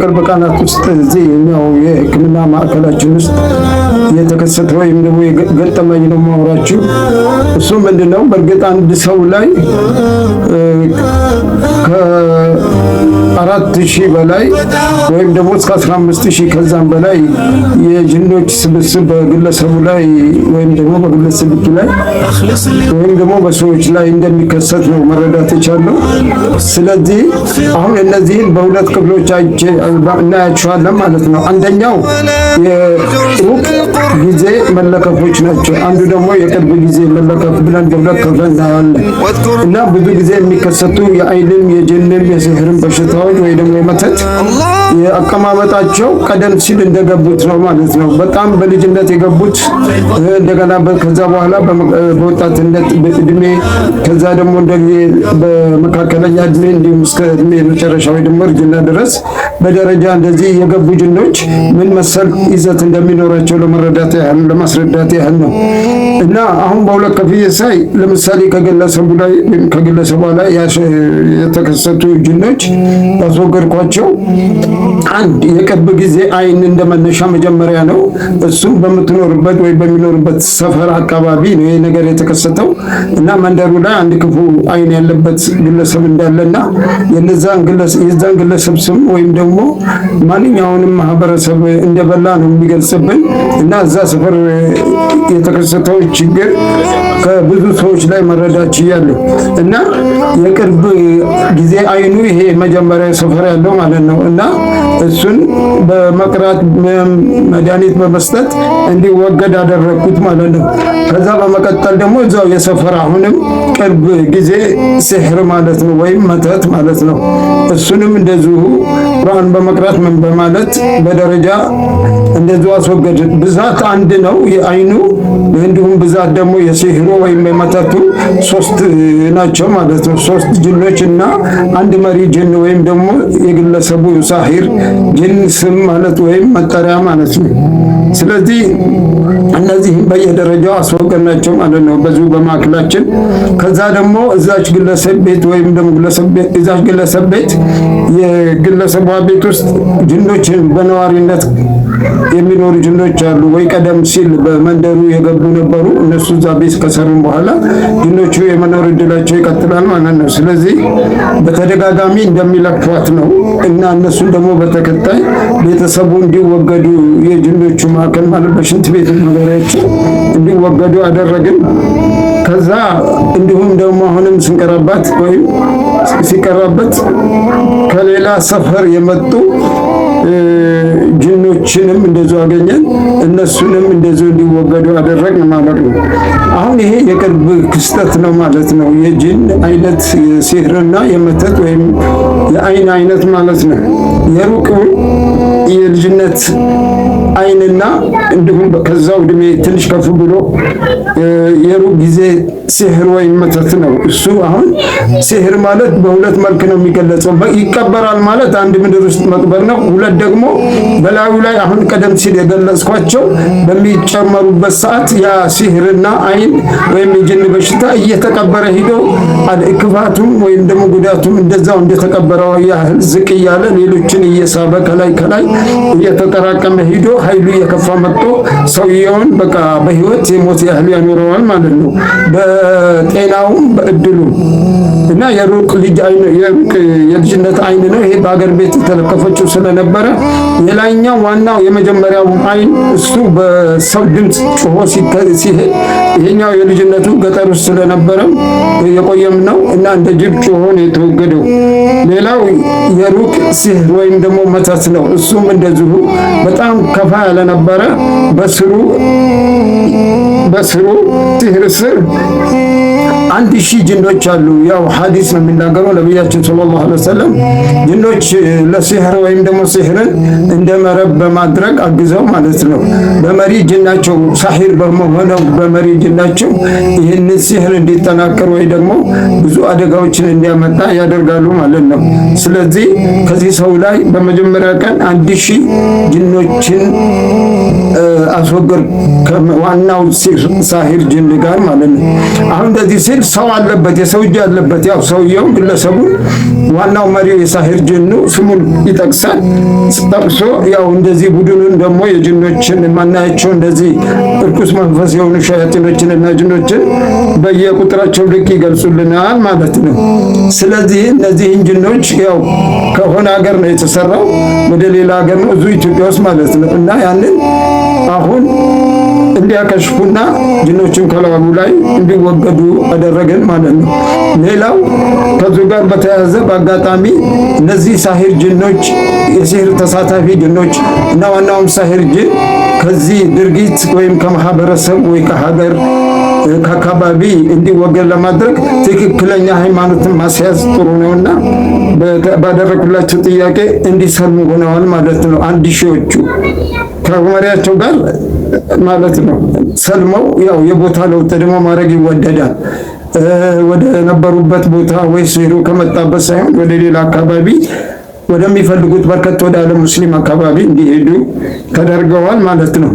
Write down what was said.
በቅርብ ቀናት ውስጥ እዚህ ነው የሕክምና ማዕከላችን ውስጥ የተከሰተው ወይም ደግሞ የገጠመኝ ነው ማውራችሁ። እሱ ምንድነው? በእርግጥ አንድ ሰው ላይ ከ4000 በላይ ወይም ደግሞ እስከ 15000 ከዛም በላይ የጅኖች ስብስብ በግለሰቡ ላይ ወይም ደግሞ በግለሰብ ላይ ወይም ደግሞ በሰዎች ላይ እንደሚከሰት ነው መረዳት የቻለው። ስለዚህ አሁን እነዚህን በሁለት ክፍሎች እናያቸዋለን ማለት ነው። አንደኛው የሩቅ ጊዜ መለከፎች ናቸው። አንዱ ደግሞ የቅርብ ጊዜ መለከፍ ብለን በሁለት ክፍል እናያለን እና ብዙ ጊዜ የሚከሰቱ የአይንም የጅንም የሲህርም በሽታዎች ወይ ደግሞ የመተት የአቀማመጣቸው ቀደም ሲል እንደገቡት ነው ማለት ነው። በጣም በልጅነት የገቡት እንደገና ከዛ በኋላ በወጣትነት በእድሜ ከዛ ደግሞ እንደዚህ በመካከለኛ እድሜ እንዲሁም እስከ እድሜ መጨረሻ ወይ ደግሞ እርጅና ድረስ በደረጃ እንደዚህ የገቡ ጅኖች ምን መሰል ይዘት እንደሚኖራቸው ለመረዳት ያህል ለማስረዳት ያህል ነው እና አሁን በሁለት ከፍዬ ሳይ ለምሳሌ ከግለሰቡ ላይ ከግለሰቧ ላይ የተከሰቱ ጅኖች ያስወገድኳቸው አንድ የቅርብ ጊዜ አይን እንደመነሻ መጀመሪያ ነው። እሱም በምትኖርበት ወይ በሚኖርበት ሰፈር አካባቢ ነው ይሄ ነገር የተከሰተው እና መንደሩ ላይ አንድ ክፉ አይን ያለበት ግለሰብ እንዳለና የዛን ግለሰብ ስም ወይም ደግሞ ማንኛውንም ማህበረሰብ እንደበላ ነው የሚገልጽብን እና እዛ ሰፈር የተከሰተው ችግር ከብዙ ሰዎች ላይ መረዳት ችያለሁ እና የቅርብ ጊዜ አይኑ ይሄ መጀመሪያ ሰፈር ያለው ማለት ነው እና እሱን በመቅራት መድኃኒት በመስጠት እንዲወገድ አደረግኩት ማለት ነው። ከዛ በመቀጠል ደግሞ እዛው የሰፈር አሁንም ቅርብ ጊዜ ሲህር ማለት ነው ወይም መተት ማለት ነው። እሱንም እንደዚሁ ቁርአን በመቅራት ምን በማለት በደረጃ እንደዚሁ አስወገድ። ብዛት አንድ ነው የአይኑ እንዲሁም ብዛት ደግሞ የሲህሩ ወይም የመተቱ 3 ናቸው ማለት ነው። 3 ጅኖች እና አንድ መሪ ጅን ወይም ደግሞ የግለሰቡ ሳሂር ጅን ስም ማለት ወይም መጠሪያ ማለት ነው። ስለዚህ እነዚህ በየደረጃው አስወገድናቸው ማለት ነው በዚሁ በማዕከላችን። ከዛ ደግሞ እዛች ግለሰብ ቤት ወይም ደግሞ እዛች ግለሰብ ቤት የግለሰቧ ቤት ውስጥ ጅኖችን በነዋሪነት የሚኖሩ ጅኖች አሉ ወይ ቀደም ሲል በመንደሩ የገቡ ነበሩ። እነሱ እዛ ቤት ከሰሩም በኋላ ጅኖቹ የመኖር እድላቸው ይቀጥላል ማለት ነው። ስለዚህ በተደጋጋሚ እንደሚለፏት ነው እና እነሱን ደግሞ በተከታይ ቤተሰቡ እንዲወገዱ የጅኖቹ ማዕከል ማለት በሽንት ቤት መኖሪያቸው እንዲወገዱ አደረግን። ከዛ እንዲሁም ደግሞ አሁንም ስንቀራባት ወይም ሲቀራበት ከሌላ ሰፈር የመጡ ጅኖችንም እንደዚሁ አገኘን። እነሱንም እንደዚሁ እንዲወገዱ አደረግን ማለት ነው። አሁን ይሄ የቅርብ ክስተት ነው ማለት ነው። የጅን አይነት ሲህርና የመተት ወይም የአይን አይነት ማለት ነው። የሩቅ የልጅነት አይንና እንዲሁም ከዛው እድሜ ትንሽ ከፍ ብሎ የሩቅ ጊዜ ሲህር ወይም መተት ነው። እሱ አሁን ሲህር ማለት በሁለት መልክ ነው የሚገለጸው። ይቀበራል ማለት አንድ ምድር ውስጥ መቅበር ነው። ሁለት ደግሞ በላዩ ላይ አሁን ቀደም ሲል የገለጽኳቸው በሚጨመሩበት ሰዓት ያ ሲህርና አይን ወይም የጅን በሽታ እየተቀበረ ሂዶ ክፋቱም ወይም ደግሞ ጉዳቱም እንደዛው እንደተቀበረው ያህል ዝቅ እያለ ሌሎችን እየሳበ ከላይ እየተጠራቀመ ሂዶ ኃይሉ እየከፋ መጥቶ ሰውየውን በቃ በህይወት የሞት ያህል ያኖረዋል ማለት ነው። በጤናውም በእድሉም እና የሩቅ ልጅ አይን የሩቅ የልጅነት አይን ነው። ይሄ በአገር ቤት ተለከፈችው ስለነበረ የላይኛው ዋናው የመጀመሪያው አይን እሱ በሰው ድምፅ ጮሆ ሲሄድ፣ ይሄኛው የልጅነቱ ገጠር ውስጥ ስለነበረ የቆየም ነው እና እንደ ጅብ ጮሆ ነው የተወገደው። ሌላው የሩቅ ሲህር ወይም ደግሞ መተት ነው። እሱም እንደዚሁ በጣም ከፋ ያለ ነበረ። በስሩ ሲህር ስር 1000 ጅኖች አሉ። ያው ሐዲስ ነው የሚናገረው ነብያችን ሰለላሁ ዐለይሂ ወሰለም ጅኖች ለሲህር ወይም ደግሞ ሲህርን እንደ መረብ በማድረግ አግዘው ማለት ነው በመሪ ጅናቸው ሳሂር በመሆነው በመሪ ጅናቸው ይህንን ሲህር እንዲጠናከር ወይ ደግሞ ብዙ አደጋዎችን እንዲያመጣ ያደርጋሉ ማለት ነው። ስለዚህ ከዚህ ሰው ላይ በመጀመሪያ ቀን 1000 ጅኖችን አስወገድ ከዋናው ሳሂር ጅን ጋር ማለት ነው። አሁን እንደዚህ ሲል ሰው አለበት፣ የሰው እጅ አለበት። ያው ሰውየው ግለሰቡን ዋናው መሪው የሳሂር ጅኑ ስሙን ይጠቅሳል። ጠቅሶ ያው እንደዚህ ቡድኑን ደግሞ የጅኖችን ማናያቸው እንደዚህ እርኩስ መንፈስ የሆኑ ሸያጢኖችን እና ጅኖችን በየቁጥራቸው ልክ ይገልጹልናል ማለት ነው። ስለዚህ እነዚህን ጅኖች ያው ከሆነ ሀገር ነው የተሰራው፣ ወደ ሌላ ሀገር ነው እዚሁ ኢትዮጵያ ውስጥ ማለት ነው። እና ያንን አሁን እንዲያከሽፉና ጅኖችን ከላዩ ላይ እንዲወገዱ አደረገን ማለት ነው። ሌላው ከዚሁ ጋር በተያያዘ በአጋጣሚ እነዚህ ሳሂር ጅኖች የሲህር ተሳታፊ ጅኖች እና ዋናውም ሳሂር ጅን ከዚህ ድርጊት ወይም ከማህበረሰብ ወይ ከሀገር ከአካባቢ እንዲወገድ ለማድረግ ትክክለኛ ሃይማኖትን ማስያዝ ጥሩ ነውና ባደረኩላቸው ጥያቄ እንዲሰልሙ ሆነዋል ማለት ነው። 1000ዎቹ ከመሪያቸው ጋር ማለት ነው ሰልመው ያው የቦታ ለውጥ ደግሞ ማድረግ ይወደዳል። ወደ ነበሩበት ቦታ ወይ ሲሩ ከመጣበት ሳይሆን ወደ ሌላ አካባቢ ወደሚፈልጉት በርከት ወደ ዓለም ሙስሊም አካባቢ እንዲሄዱ ተደርገዋል ማለት ነው።